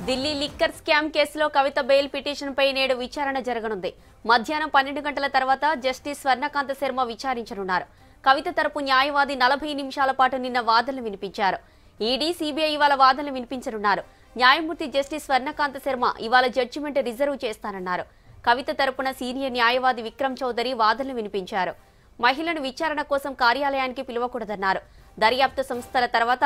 Delhi liquor scam కేసులో కవిత bail పిటిషన్పై నేడు విచారణ జరగనుంది. మధ్యాహ్నం 12 గంటల తర్వాత జస్టిస్ స్వర్ణకాంత శర్మ విచారించనున్నారు. కవిత తరపు న్యాయవాది 40 నిమిషాల పాటు నిన్న వాదనలు వినిపించారు. ఈడీ, సీబీఐ ఇవాళ వాదనలు వినిపించనున్నారు. న్యాయమూర్తి జస్టిస్ స్వర్ణకాంత శర్మ ఇవాళ జడ్జిమెంట్ రిజర్వ్ చేస్తానన్నారు. కవిత తరపున సీనియర్ న్యాయవాది విక్రమ్ చౌదరి వాదనలు వినిపించారు. మహిళను విచారణ కోసం కార్యాలయానికి పిలవకూడదన్నారు. దర్యాప్తు సంస్థల తర్వాత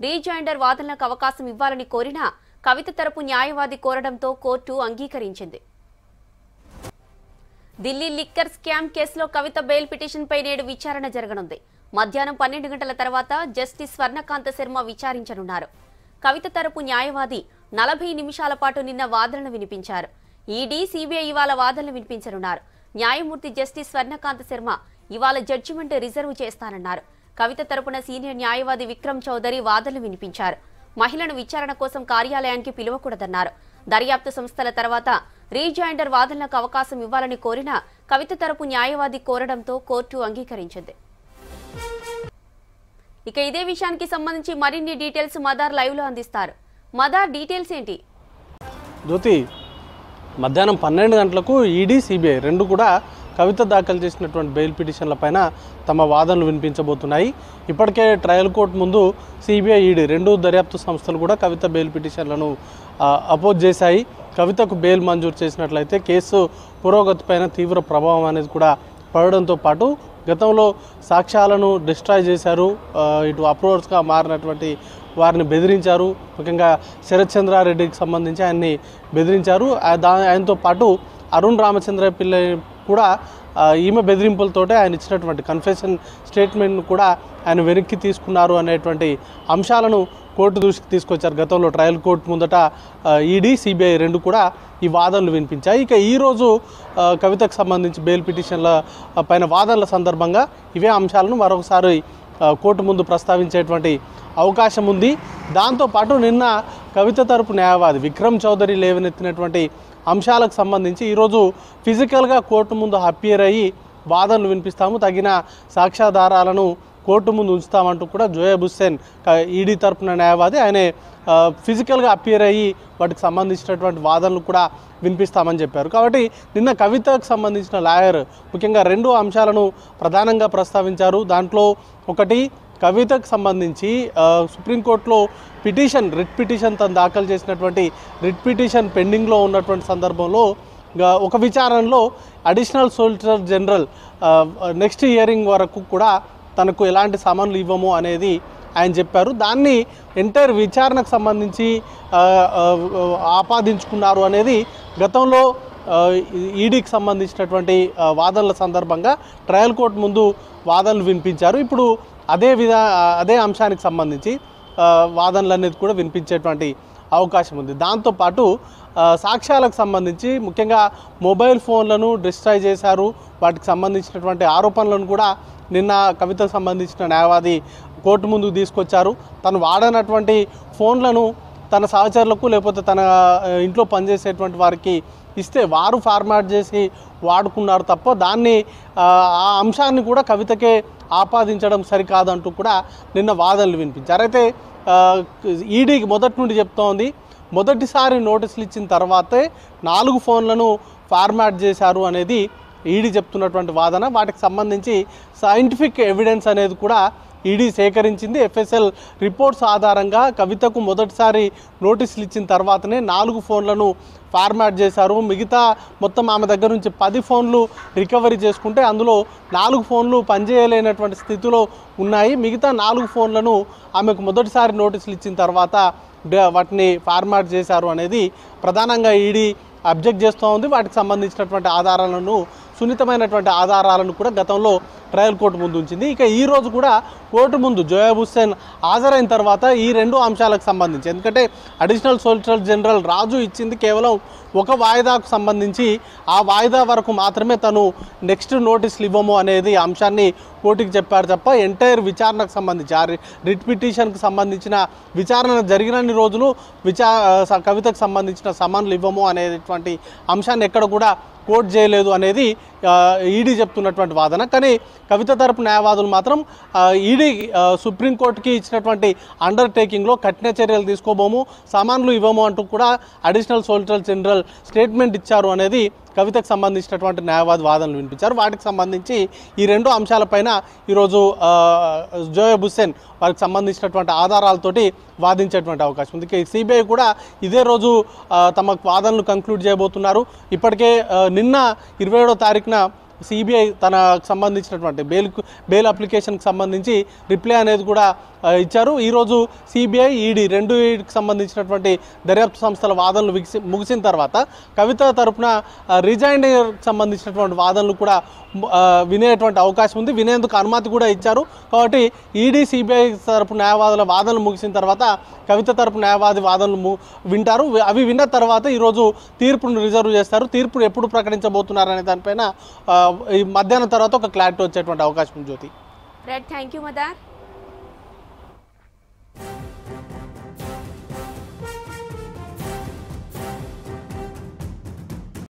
రీజాయిండర్ వాదనలకు అవకాశం ఇవ్వాలని కోరినా కవిత తరపు న్యాయవాది కోరడంతో కోర్టు అంగీకరించింది. ఢిల్లీ లిక్కర్ స్కామ్ కేసులో కవిత బెయిల్ పిటిషన్పై నేడు విచారణ జరగనుంది. మధ్యాహ్నం 12 గంటల తర్వాత జస్టిస్ స్వర్ణకాంత శర్మ విచారించనున్నారు. కవిత తరపు న్యాయవాది 40 నిమిషాల పాటు నిన్న వాదనలు వినిపించారు. ఈడీ, సీబీఐ ఇవాళ వాదనలు వినిపించనున్నారు. న్యాయమూర్తి జస్టిస్ స్వర్ణకాంత శర్మ ఇవాళ జడ్జిమెంట్ రిజర్వ్ చేస్తానన్నారు. కవిత తరపున సీనియర్ న్యాయవాది విక్రమ్ చౌదరి వాదనలు వినిపించారు. మహిళను విచారణ కోసం కార్యాలయానికి పిలవకూడదన్నారు. దర్యాప్తు సంస్థల తర్వాత రీజాయిండర్ వాదనలకు అవకాశం ఇవ్వాలని కోరినా కవిత తరపు న్యాయవాది కోరడంతో కోర్టు అంగీకరించింది. ఇక ఇదే విషయానికి సంబంధించి మరిన్ని డీటెయిల్స్ మదార్ లైవ్ లో అందిస్తారు. మదార్, డీటెయిల్స్ ఏంటి? జ్యోతి, మధ్యాహ్నం 12 గంటలకు ఈడీ, సీబీఐ రెండు కూడా కవిత దాఖలు చేసినటువంటి బెయిల్ పిటిషన్ల పైన తమ వాదనలు వినిపించబోతున్నాయి. ఇప్పటికే ట్రయల్ కోర్టు ముందు సీబీఐ, ఈడీ రెండు దర్యాప్తు సంస్థలు కూడా కవిత బెయిల్ పిటిషన్లను అపోజ్ చేశాయి. కవితకు బెయిల్ మంజూరు చేసినట్లయితే కేసు పురోగతి పైన తీవ్ర ప్రభావం అనేది కూడా పడడంతో పాటు గతంలో సాక్ష్యాలను డిస్ట్రాయ్ చేశారు, ఇటు అప్రోవర్స్గా మారినటువంటి వారిని బెదిరించారు. ముఖ్యంగా శరత్ చంద్రారెడ్డికి సంబంధించి ఆయన్ని బెదిరించారు. ఆయనతో పాటు అరుణ్ రామచంద్ర పిల్ల కూడా ఈమె బెదిరింపులతోటే ఆయన ఇచ్చినటువంటి కన్ఫెషన్ స్టేట్మెంట్ను కూడా ఆయన వెనక్కి తీసుకున్నారు అనేటువంటి అంశాలను కోర్టు దృష్టికి తీసుకొచ్చారు. గతంలో ట్రయల్ కోర్టు ముందట ఈడీ, సిబిఐ రెండు కూడా ఈ వాదనలు వినిపించాయి. ఇక ఈరోజు కవితకు సంబంధించి బెయిల్ పిటిషన్ల పైన వాదనల సందర్భంగా ఇవే అంశాలను మరొకసారి కోర్టు ముందు ప్రస్తావించేటువంటి అవకాశం ఉంది. దాంతోపాటు నిన్న కవిత తరపు న్యాయవాది విక్రమ్ చౌదరి లేవనెత్తినటువంటి అంశాలకు సంబంధించి ఈరోజు ఫిజికల్గా కోర్టు ముందు అపియర్ అయ్యి వాదనలు వినిపిస్తాము, తగిన సాక్ష్యాధారాలను కోర్టు ముందు ఉంచుతామంటూ కూడా జోయబ్ హుస్సేన్ ఈడీ తరపున న్యాయవాది ఆయనే ఫిజికల్గా అపియర్ అయ్యి వాటికి సంబంధించినటువంటి వాదనలు కూడా వినిపిస్తామని చెప్పారు. కాబట్టి నిన్న కవితకు సంబంధించిన లాయర్ ముఖ్యంగా రెండు అంశాలను ప్రధానంగా ప్రస్తావించారు. దాంట్లో ఒకటి, కవితకు సంబంధించి సుప్రీంకోర్టులో రిట్ పిటిషన్ తను దాఖలు చేసినటువంటి రిట్ పిటిషన్ పెండింగ్లో ఉన్నటువంటి సందర్భంలో ఒక విచారణలో additional solicitor general next hearing వరకు కూడా తనకు ఎలాంటి సమన్లు ఇవ్వము అనేది ఆయన చెప్పారు. దాన్ని ఎంటైర్ విచారణకు సంబంధించి ఆపాదించుకున్నారు అనేది గతంలో ఈడీకి సంబంధించినటువంటి వాదనల సందర్భంగా ట్రయల్ కోర్టు ముందు వాదనలు వినిపించారు. ఇప్పుడు అదే అంశానికి సంబంధించి వాదనలు అనేది కూడా వినిపించేటువంటి అవకాశం ఉంది. దాంతోపాటు సాక్ష్యాలకు సంబంధించి ముఖ్యంగా మొబైల్ ఫోన్లను డిస్ట్రాయ్ చేశారు, వాటికి సంబంధించినటువంటి ఆరోపణలను కూడా నిన్న కవితకు సంబంధించిన న్యాయవాది కోర్టు ముందుకు తీసుకొచ్చారు. తను వాడనటువంటి ఫోన్లను తన సహచరులకు లేకపోతే తన ఇంట్లో పనిచేసేటువంటి వారికి ఇస్తే వారు ఫార్మాట్ చేసి వాడుకున్నారు తప్ప దాన్ని ఆ అంశాన్ని కూడా కవితకే ఆపాదించడం సరికాదంటూ కూడా నిన్న వాదనలు వినిపించారు. అయితే ఈడీకి మొదటి నుండి చెప్తోంది, మొదటిసారి నోటీసులు ఇచ్చిన తర్వాతే 4 ఫోన్లను ఫార్మాట్ చేశారు అనేది ఈడీ చెప్తున్నటువంటి వాదన. వాటికి సంబంధించి సైంటిఫిక్ ఎవిడెన్స్ అనేది కూడా ఈడీ సేకరించింది. ఎఫ్ఎస్ఎల్ రిపోర్ట్స్ ఆధారంగా కవితకు మొదటిసారి నోటీసులు ఇచ్చిన తర్వాతనే 4 ఫోన్లను ఫార్మాట్ చేశారు. మిగతా మొత్తం ఆమె దగ్గర నుంచి 10 ఫోన్లు రికవరీ చేసుకుంటే అందులో 4 ఫోన్లు పనిచేయలేనటువంటి స్థితిలో ఉన్నాయి. మిగతా 4 ఫోన్లను ఆమెకు మొదటిసారి నోటీసులు ఇచ్చిన తర్వాత వాటిని ఫార్మాట్ చేశారు అనేది ప్రధానంగా ఈడీ అబ్జెక్ట్ చేస్తూ ఉంది. వాటికి సంబంధించినటువంటి ఆధారాలను, సున్నితమైనటువంటి ఆధారాలను కూడా గతంలో ట్రయల్ కోర్టు ముందు ఉంచింది. ఇక ఈరోజు కూడా కోర్టు ముందు జోయబ్ హుస్సేన్ హాజరైన తర్వాత ఈ రెండు అంశాలకు సంబంధించి, ఎందుకంటే అడిషనల్ సోలిసిటర్ జనరల్ రాజు ఇచ్చింది కేవలం ఒక వాయిదాకు సంబంధించి, ఆ వాయిదా వరకు మాత్రమే తను నెక్స్ట్ నోటీసులు ఇవ్వము అనేది అంశాన్ని కోర్టుకి చెప్పారు తప్ప ఎంటైర్ విచారణకు సంబంధించి ఆ రిట్ పిటిషన్కి సంబంధించిన విచారణ జరిగినన్ని రోజులు కవితకు సంబంధించిన సమన్లు ఇవ్వము అనేటువంటి అంశాన్ని ఎక్కడ కూడా కోర్టు చేయలేదు అనేది ఈడీ చెప్తున్నటువంటి వాదన. కానీ కవిత తరపు న్యాయవాదులు మాత్రం ఈడీ సుప్రీంకోర్టుకి ఇచ్చినటువంటి అండర్టేకింగ్లో కఠిన చర్యలు తీసుకోబోము, సామాన్లు ఇవ్వము అంటూ కూడా అడిషనల్ సోలిసిటర్ జనరల్ స్టేట్మెంట్ ఇచ్చారు అనేది కవితకు సంబంధించినటువంటి న్యాయవాది వాదనలు వినిపించారు. వాటికి సంబంధించి ఈ రెండు అంశాలపైన ఈరోజు జోయబ్ హుస్సేన్ వారికి సంబంధించినటువంటి ఆధారాలతోటి వాదించేటువంటి అవకాశం ఉంది. సిబిఐ కూడా ఇదే రోజు తమ వాదనలు కంక్లూడ్ చేయబోతున్నారు. ఇప్పటికే నిన్న 27వ తారీఖున సిబిఐ తనకు సంబంధించినటువంటి బెయిల్ అప్లికేషన్కి సంబంధించి రిప్లై అనేది కూడా ఇచ్చారు. ఈరోజు సిబిఐ ఈడీ రెండుకి సంబంధించినటువంటి దర్యాప్తు సంస్థల వాదనలు ముగిసిన తర్వాత కవిత తరపున రిజైండర్కి సంబంధించినటువంటి వాదనలు కూడా వినేటువంటి అవకాశం ఉంది. వినేందుకు అనుమతి కూడా ఇచ్చారు. కాబట్టి ఈడీ సిబిఐ తరపు న్యాయవాదుల వాదనలు ముగిసిన తర్వాత కవిత తరపు న్యాయవాది వాదనలు వింటారు. అవి విన్న తర్వాత ఈరోజు తీర్పును రిజర్వ్ చేస్తారు. తీర్పును ఎప్పుడు ప్రకటించబోతున్నారు అనే దానిపైన ఈ మధ్యాహ్నం తర్వాత ఒక క్లారిటీ వచ్చేటువంటి అవకాశం ఉంది. జ్యోతి, థ్యాంక్ యూ మదార్.